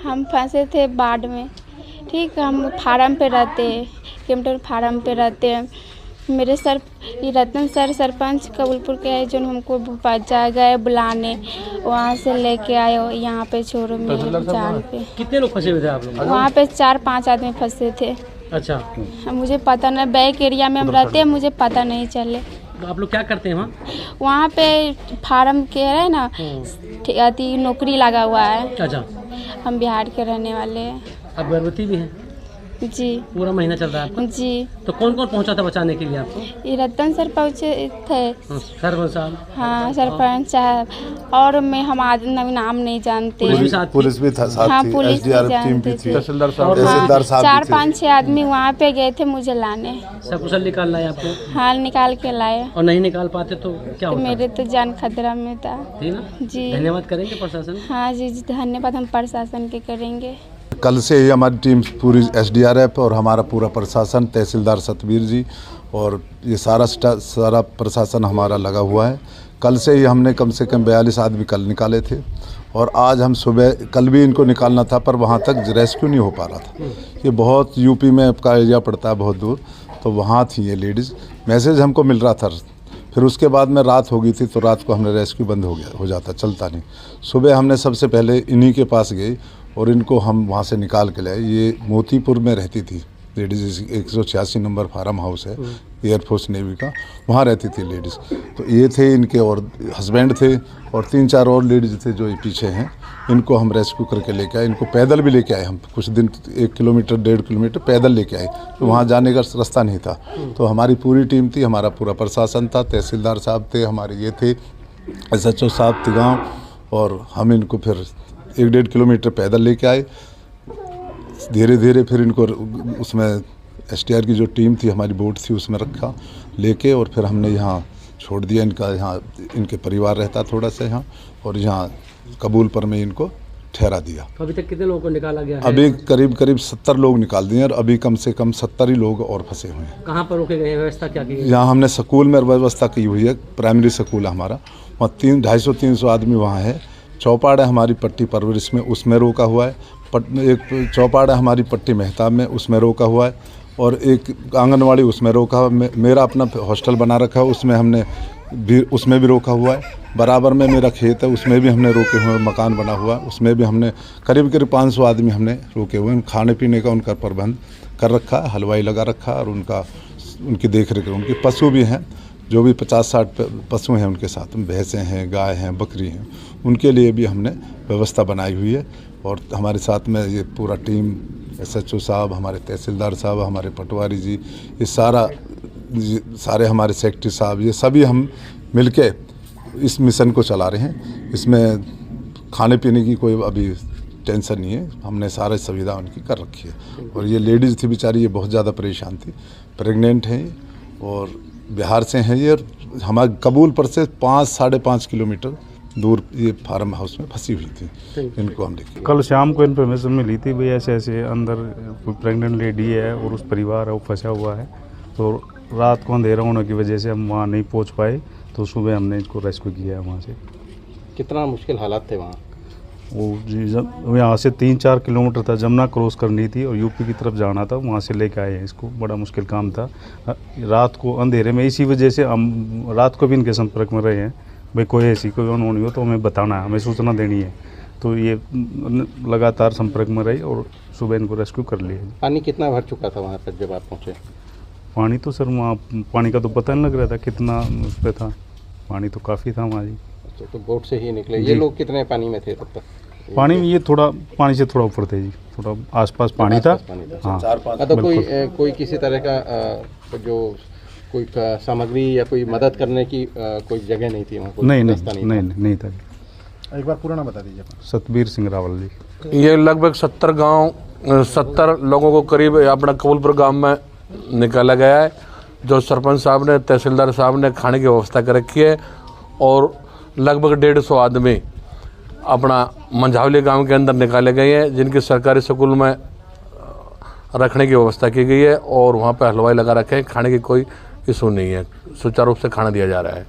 हम फंसे थे बाढ़ में। ठीक, हम फार्म पे रहते हैं, केमटर फार्म पे रहते हैं। मेरे सर ये रतन सर सरपंच कबूलपुर के हैं, जो हमको बचा गए बुलाने, वहाँ से लेके आए यहाँ पे छोड़ो मेरे जान पे। कितने लोग फंसे हुए थे आप लोग? वहाँ पे 4-5 आदमी फंसे थे। अच्छा, मुझे पता नहीं, बैक एरिया में हम रहते हैं, मुझे पता नहीं चले। तो आप लोग क्या करते हैं वहाँ? वहाँ पे फार्म के है ना, अति नौकरी लगा हुआ है। अच्छा, हम बिहार के रहने वाले हैं। आप गर्भवती भी हैं? जी। पूरा महीना चल रहा है आपका? जी। तो कौन कौन पहुँचा था बचाने के लिए आपको? ये रतन सर पहुँचे थे। सरपंच साहब? हाँ, सरपंच साहब, और मैं हम नाम नहीं जानते। पुलिस भी था साथ, हाँ, पुलिस भी जानते थे। तहसीलदार साहब 4-5-6 आदमी वहाँ पे गए थे मुझे लाने। सकुशल निकाल लाए आपको? हाँ, निकाल के लाए। और नहीं निकाल पाते तो क्या होता? मेरे तो जान खतरा में था। ठीक ना? जी। धन्यवाद करेंगे प्रशासन? हाँ जी, धन्यवाद हम प्रशासन के करेंगे। कल से ही हमारी टीम पूरी SDRF और हमारा पूरा प्रशासन, तहसीलदार सतबीर जी और ये सारा प्रशासन हमारा लगा हुआ है। कल से ही हमने कम से कम 42 आदमी कल निकाले थे और आज हम सुबह, कल भी इनको निकालना था पर वहाँ तक रेस्क्यू नहीं हो पा रहा था। ये बहुत यूपी में आपका एरिया पड़ता है बहुत दूर, तो वहाँ थी ये लेडीज़। मैसेज हमको मिल रहा था, फिर उसके बाद में रात हो गई थी तो रात को हमने रेस्क्यू बंद हो जाता, चलता नहीं। सुबह हमने सबसे पहले इन्हीं के पास गए और इनको हम वहाँ से निकाल के लाए। ये मोतीपुर में रहती थी लेडीज़, 186 नंबर फार्म हाउस है एयरफोर्स नेवी का, वहाँ रहती थी लेडीज़। तो ये थे इनके और हस्बैंड थे और 3-4 और लेडीज़ थे जो ये पीछे हैं। इनको हम रेस्क्यू करके लेके आए, इनको पैदल भी लेके आए हम, कुछ दिन 1 किलोमीटर 1.5 किलोमीटर पैदल लेके आए, तो वहाँ जाने का रास्ता नहीं था। तो हमारी पूरी टीम थी, हमारा पूरा प्रशासन था, तहसीलदार साहब थे, हमारे ये थे SHO साहब थे गाँव, और हम इनको फिर 1-1.5 किलोमीटर पैदल लेके आए। धीरे धीरे फिर इनको उसमें STR की जो टीम थी हमारी बोट थी उसमें रखा लेके, और फिर हमने यहाँ छोड़ दिया। इनका यहाँ इनके परिवार रहता थोड़ा सा यहाँ, और यहाँ कबूलपुर में इनको ठहरा दिया। तो अभी तक कितने लोगों को निकाला गया है? अभी करीब 70 लोग निकाल दिए और अभी कम से कम 70 ही लोग और फंसे हुए हैं। कहाँ पर रोके गए हैं? व्यवस्था क्या की है? यहाँ हमने स्कूल में व्यवस्था की हुई है, प्राइमरी स्कूल है हमारा, वहाँ 250-300 आदमी वहाँ है। चौपाड़ है हमारी पट्टी परवरिश में, उसमें रोका हुआ है। एक चौपाड़ है हमारी पट्टी मेहताब में, उसमें रोका हुआ है, और एक आंगनवाड़ी उसमें रोका हुआ। मेरा अपना हॉस्टल बना रखा है, उसमें हमने भी उसमें भी रोका हुआ है। बराबर में मेरा खेत है, उसमें भी हमने रोके हुए, मकान बना हुआ है, उसमें भी हमने करीब 500 आदमी हमने रोके हुए हैं। खाने पीने का उनका प्रबंध कर रखा है, हलवाई लगा रखा है, और उनकी देख रेख, उनके पशु भी हैं, जो भी 50-60 पशु हैं उनके साथ, भैंसें हैं, गाय हैं, बकरी हैं, उनके लिए भी हमने व्यवस्था बनाई हुई है। और हमारे साथ में ये पूरा टीम, SHO साहब, हमारे तहसीलदार साहब, हमारे पटवारी जी, ये सारे हमारे सेक्रेटरी साहब, ये सभी हम मिलके इस मिशन को चला रहे हैं। इसमें खाने पीने की कोई अभी टेंशन नहीं है, हमने सारी सुविधा उनकी कर रखी है। और ये लेडीज़ थी बेचारी, ये बहुत ज़्यादा परेशान थी, प्रेग्नेंट हैं और बिहार से हैं ये, और हमारे कबूलपुर से 5-5.5 किलोमीटर दूर ये फार्म हाउस में फंसी हुई थी। इनको हम देखें, कल शाम को इन्फॉर्मेशन मिली थी भाई ऐसे अंदर कोई प्रेग्नेंट लेडी है और उस परिवार है वो फंसा हुआ है। तो रात को अंधेरा होने की वजह से हम वहाँ नहीं पहुँच पाए, तो सुबह हमने इसको रेस्क्यू किया है वहाँ से। कितना मुश्किल हालात थे वहाँ? वो यहाँ से 3-4 किलोमीटर था, जमुना क्रॉस करनी थी और यूपी की तरफ जाना था, वहाँ से लेके आए हैं इसको। बड़ा मुश्किल काम था रात को अंधेरे में, इसी वजह से हम रात को भी इनके संपर्क में रहे हैं। भाई कोई ऐसी कोई अनहोनी हो तो हमें बताना है, हमें सूचना देनी है। तो ये लगातार संपर्क में रही और सुबह इनको रेस्क्यू कर लिया। पानी कितना भर चुका था वहाँ पर जब आप पहुँचे? पानी तो सर वहाँ पानी का तो पता नहीं लग रहा था कितना उस पर था, पानी तो काफ़ी था वहाँ जी। अच्छा, तो बोट से ही निकले। ये लोग कितने पानी में थे तब तक? पानी में ये थोड़ा पानी से थोड़ा ऊपर थे जी, थोड़ा आसपास पानी था। हाँ, तो कोई किसी तरह का जो कोई सामग्री या कोई मदद करने की कोई जगह नहीं थी वहाँ? नहीं था। एक बार पूरा नाम बता दीजिए। सतबीर सिंह रावल जी। ये लगभग 70 लोगों को करीब अपना कबूलपुर गांव में निकाला गया है, जो सरपंच साहब ने, तहसीलदार साहब ने खाने की व्यवस्था कर रखी है। और लगभग 150 आदमी अपना मंझावली गांव के अंदर निकाले गए हैं, जिनकी सरकारी स्कूल में रखने की व्यवस्था की गई है और वहाँ पर हलवाई लगा रखे हैं। खाने की कोई इशू नहीं है, सुचारू रूप से खाना दिया जा रहा है।